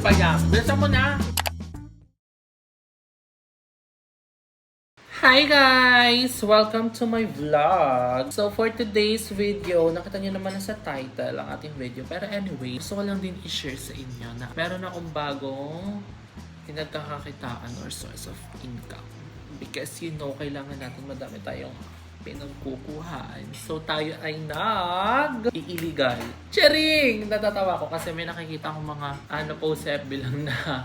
ba yan? Bilisan mo na! Hi guys! Welcome to my vlog! So for today's video, nakita nyo naman na sa title ang ating video. Pero anyway, gusto ko lang din i-share sa inyo na meron akong bagong pinagkakakitaan or source of income. Because you know, kailangan natin madami tayong pinagkukuhaan. So tayo ay illegal. Charing! Natatawa ko kasi may nakikita akong mga post sa FB lang na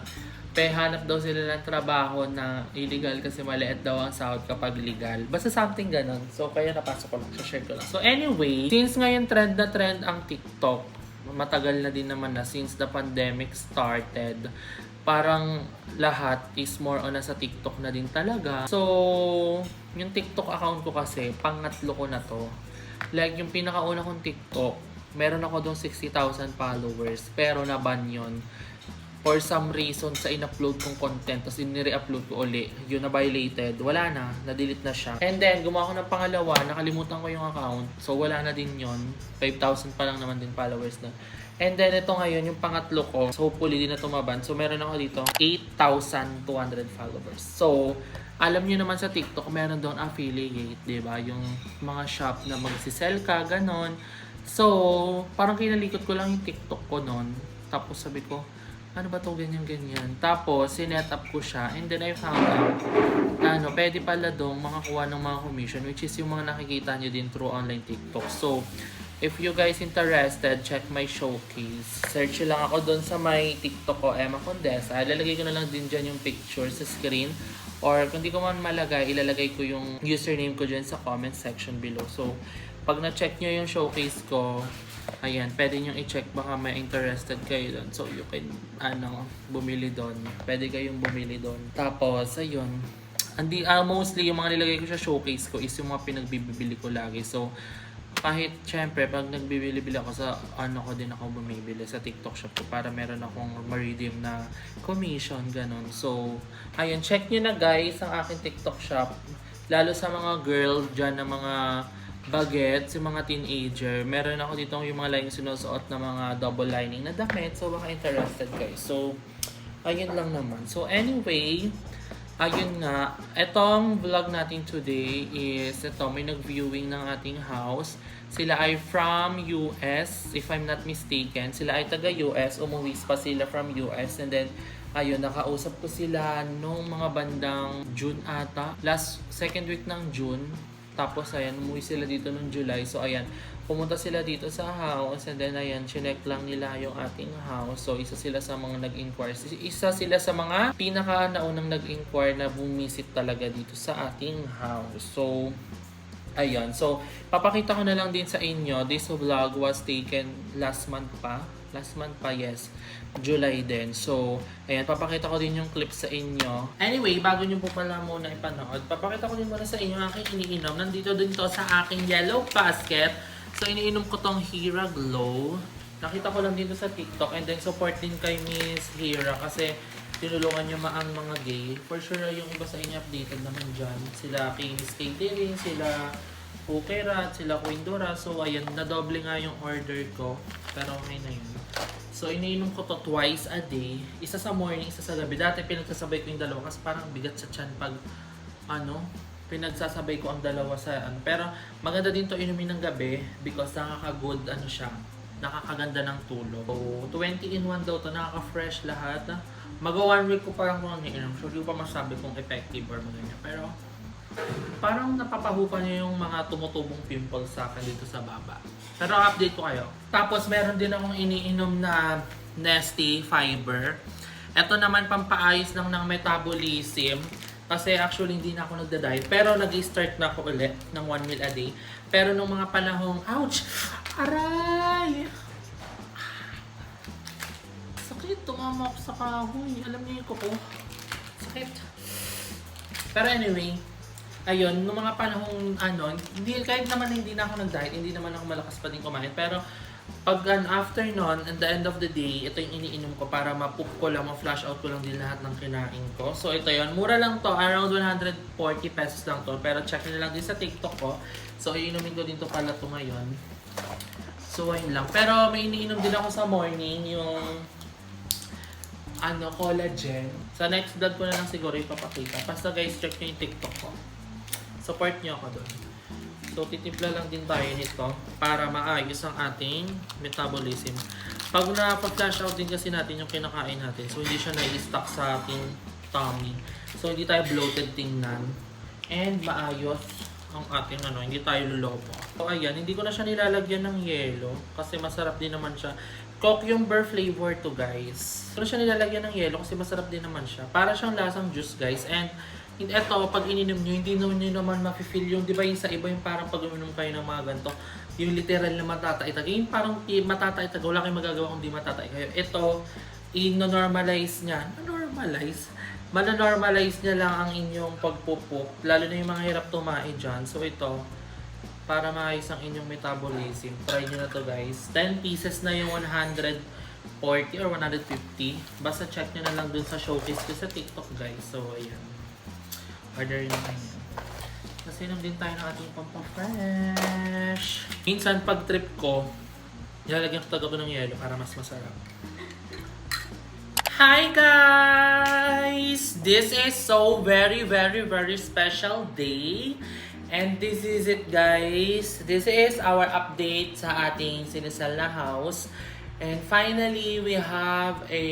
hanap daw sila ng trabaho na illegal kasi maliit daw ang sahod kapag legal. Basta something ganun. So, kaya napasok ko lang. Share ko lang. So, anyway, since ngayon trend na trend ang TikTok, matagal na din naman na since the pandemic started, parang lahat is more on nasa TikTok na din talaga. So, yung TikTok account ko kasi, pangatlo ko na to. Like, yung pinakauna kong TikTok, meron ako doon 60,000 followers, pero naban yun. For some reason, sa in-upload kong content, tapos in-re-upload ko uli, yun na violated, wala na, na-delete na siya. And then, gumawa ko ng pangalawa, nakalimutan ko yung account, so wala na din yun. 5,000 pa lang naman din followers na. And then, ito ngayon, yung pangatlo ko, so hopefully din na tumaban. So, meron ako dito, 8,200 followers. So, alam niyo naman sa TikTok, meron doon affiliate, di ba? Yung mga shop na magsisell ka, ganon. So, parang kinalikot ko lang yung TikTok ko noon. Tapos sabi ko, ano ba to, ganyan-ganyan. Tapos, sinet up ko siya. And then I found out, pwede pala dong makakuha ng mga commission, which is yung mga nakikita nyo din through online TikTok. So, if you guys interested, check my showcase. Search lang ako doon sa my TikTok ko, Emma Condesa. Ilalagay ko na lang din dyan yung picture sa screen. Or kung di ko man malagay, ilalagay ko yung username ko dyan sa comment section below. So, pag na-check nyo yung showcase ko, ayan, pwede nyo i-check, baka may interested kayo doon. So, you can, bumili doon. Pwede kayong bumili doon. Tapos, ayun. Mostly, yung mga nilagay ko sa showcase ko is yung mga pinagbibili ko lagi. So, kahit, syempre, pag nagbibili-bili ako sa, ko din ako bumibili sa TikTok shop ko para meron akong ma-redeem na commission, ganun. So, ayun, check nyo na guys ang aking TikTok shop. Lalo sa mga girl dyan na mga bagets, yung mga teenager. Meron ako dito yung mga line sinusuot na mga double lining na damit. So, baka interested guys. So, ayun lang naman. So, anyway, ayun nga. Etong vlog natin today is, may nag-viewing ng ating house. Sila ay from US, if I'm not mistaken. Sila ay taga-US. Umuwi pa sila from US. And then, ayun, nakausap ko sila nung mga bandang June ata. Second week ng June. Tapos, ayan, umuwi sila dito noong July. So, ayan, pumunta sila dito sa house. And then, ayan, chinek lang nila yung ating house. So, isa sila sa mga nag-inquire. Isa sila sa mga pinaka-naunang nag-inquire na bumisit talaga dito sa ating house. So, ayan. So, papakita ko na lang din sa inyo. This vlog was taken last month pa, yes. July din. So, ayan, papakita ko din yung clip sa inyo. Anyway, bago nyo po pala muna ipanood, papakita ko din muna sa inyo ang aking iniinom. Nandito din to sa aking yellow basket. So, iniinom ko tong Hira Glow. Nakita ko lang dito sa TikTok. And then, support din kay Miss Hira kasi tinulungan niya ang mga gay. For sure, yung iba sa inyo updated naman dyan. Sila kay Miss Catering, sila Pukerat, sila Queen Dora. So, ayan, nadoble nga yung order ko. Pero okay na yun. So, iniinom ko to twice a day. Isa sa morning, isa sa gabi. Dati pinagsasabay ko yung dalawa kasi parang bigat sa tiyan pag, pinagsasabay ko ang dalawa sa, Pero, maganda din to inumin ng gabi because nakaka-good, siya. Nakakaganda ng tulog. So, 20 in 1 daw to. Nakaka-fresh lahat. Mag-1 week ko parang kung iniinom. So, hindi ko pa masabi kung effective or maganda. Pero, parang napapahupa niya yung mga tumutubong pimples sa akin dito sa baba. Pero update ko kayo. Tapos meron din akong iniinom na Nesty Fiber. Ito naman pampaayos lang ng metabolism. Kasi actually hindi na ako nagda-diet. Pero nag-start na ako ulit ng 1 meal a day. Pero nung mga panahong, ouch! Aray! Sakit, tumama ako sa kahoy. Alam niyo yung kuko. Sakit. Pero anyway, ayun, nung mga panahong kahit naman hindi na ako nag-diet, hindi naman ako malakas pa din kumain. Pero pag after nun, at the end of the day, ito yung iniinom ko para ma-poop ko lang, ma-flush out ko lang din lahat ng kinain ko. So ito yun, mura lang to, around 140 pesos lang to. Pero check nyo lang din sa TikTok ko. So iinumin ko din to pala to ngayon. So ayun lang. Pero may iniinom din ako sa morning, yung collagen. Sa next vlog ko na lang siguro ipapakita. Basta guys, check nyo yung TikTok ko. Support nyo ako doon. So, titimpla lang din tayo nito para maayos ang ating metabolism. Pag na-flash out din kasi natin yung kinakain natin, so hindi siya na-stuck sa ating tummy. So, hindi tayo bloated tingnan. And maayos ang ating hindi tayo lulobo. So, ayan, hindi ko na siya nilalagyan ng yelo kasi masarap din naman siya. Cucumber flavor to, guys. Hindi ko na siya nilalagyan ng yelo kasi masarap din naman siya. Para siyang lasang juice, guys. And eto, pag ininom nyo, hindi nyo naman mafe-feel yung, di ba yung sa iba yung parang pag uminom kayo ng mga ganito, yung literal na matataitag. Yung parang matataitag, wala kayong magagawa kung di matataitag kayo. Ito, i-normalize niya. Mananormalize niya lang ang inyong pagpupuk, lalo na yung mga hirap tumae dyan. So ito, para maayos ang inyong metabolism, try nyo na to, guys. 10 pieces na yung 140 or 150. Basta check nyo na lang dun sa showcase ko sa TikTok, guys. So ayan. Order nyo kayo. Kasi inom din tayo ng ating pampafresh. Minsan pag trip ko, nilalagyan ko talaga ng yelo para mas masarap. Hi guys! This is so very special day. And this is it, guys. This is our update sa ating sinisal na house. And finally, we have a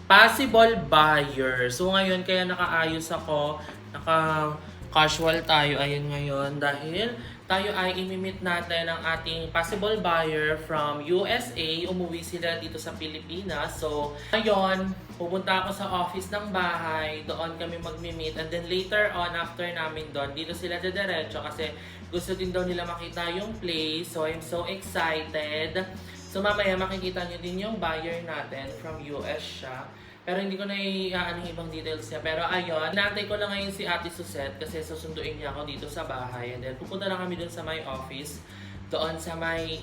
possible buyer. So ngayon, kaya nakaayos ako, naka-casual tayo ayun ngayon dahil tayo ay imimit natin ang ating possible buyer from USA. Umuwi sila dito sa Pilipinas. So ngayon, pupunta ako sa office ng bahay, doon kami magmi-meet. And then later on, after namin doon, dito sila diretso kasi gusto din daw nila makita yung place. So I'm so excited. So mamaya makikita nyo din yung buyer natin, from US siya. Pero hindi ko na i-ano yung ibang details niya. Pero ayun, inaantay ko lang ngayon si Ate Susette kasi susunduin niya ako dito sa bahay. And then pupunta na kami dun sa my office, doon sa may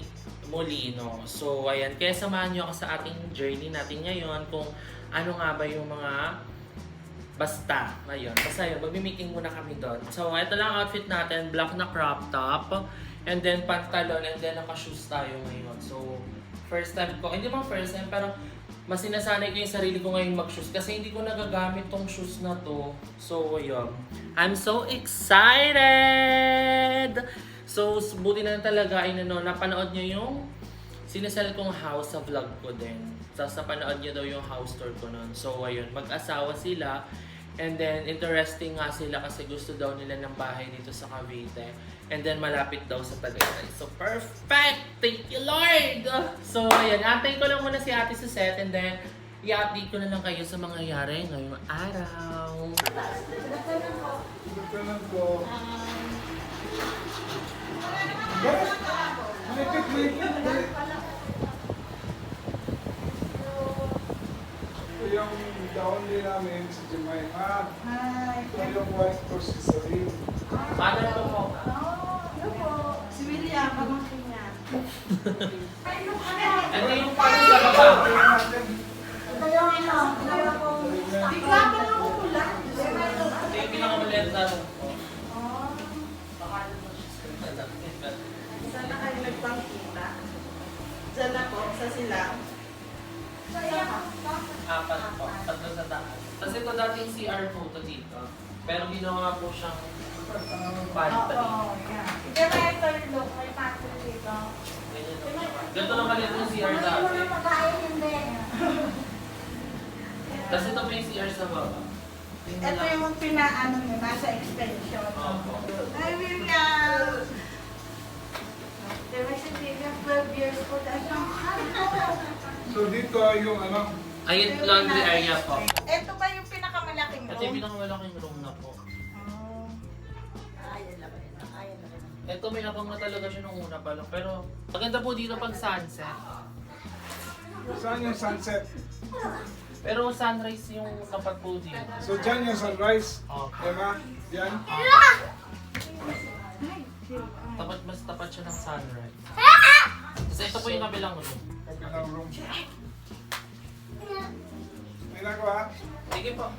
Molino. So ayan, kaya samahan niyo ako sa ating journey natin ngayon kung ano nga ba yung mga basta ngayon. Basta yun, magmi-meeting muna kami doon. So ito lang outfit natin, black na crop top. And then pantalon, and then naka-shoes tayo ngayon. So first time ko, hindi ba first time, pero mas sinasanay ko yung sarili ko ngayon mag-shoes kasi hindi ko nagagamit tong shoes na to. So, ayun. I'm so excited! So, buti na talaga ay napanood nyo yung sinesell kong house sa vlog ko din. Tapos napanood nyo daw yung house tour ko nun. So, ayun. Mag-asawa sila. And then, interesting nga sila kasi gusto daw nila ng bahay dito sa Cavite. And then, malapit daw sa Tagaytay. So, perfect! Thank you, Lord! So, ayan. Antayin ko lang muna si Ate Susette. And then, i-update ko na lang kayo sa mangyayari ngayong araw. Yung down din namin si Jemima. Hi. Ito yung wife ko si Sarin. Paano po po? Ano po? Si William, pamangkin niya. Ano yung paano sa baba? Ito yung dalawa kong... Bigla pa lang umulan. Ito yung pinakamaliit na po. Saan na kayo nagpangkita? Diyan na po, sa silang. Apat po. Tatlo sa taas. Kasi ito dating CR photo dito. Pero ginawa po siyang pantry. Hindi ba ito yung look? May pantry dito. Ganito lang kalit yung CR dati. hindi. Kasi ito pa yung CR sa baba. Ito yung pinaano nyo, nasa extension. Opo. Hi, William! Diba si William, 12 years old. So dito yung Ayun, laundry area po. Ito ba yung pinakamalaking Ito yung room? pinakamalaking room na po. Ayan lang. Ayan lang. Ito may abang na talaga siya nung una pa lang. Pero maganda po dito pag sunset. saan yung sunset? Pero sunrise yung tapat po dito. So dyan yung sunrise. Opo. Diba? Yan. Mas tapat siya ng sunrise. Kasi ito po yung kabilang room. Kabilang room. May nagawa? Sige po.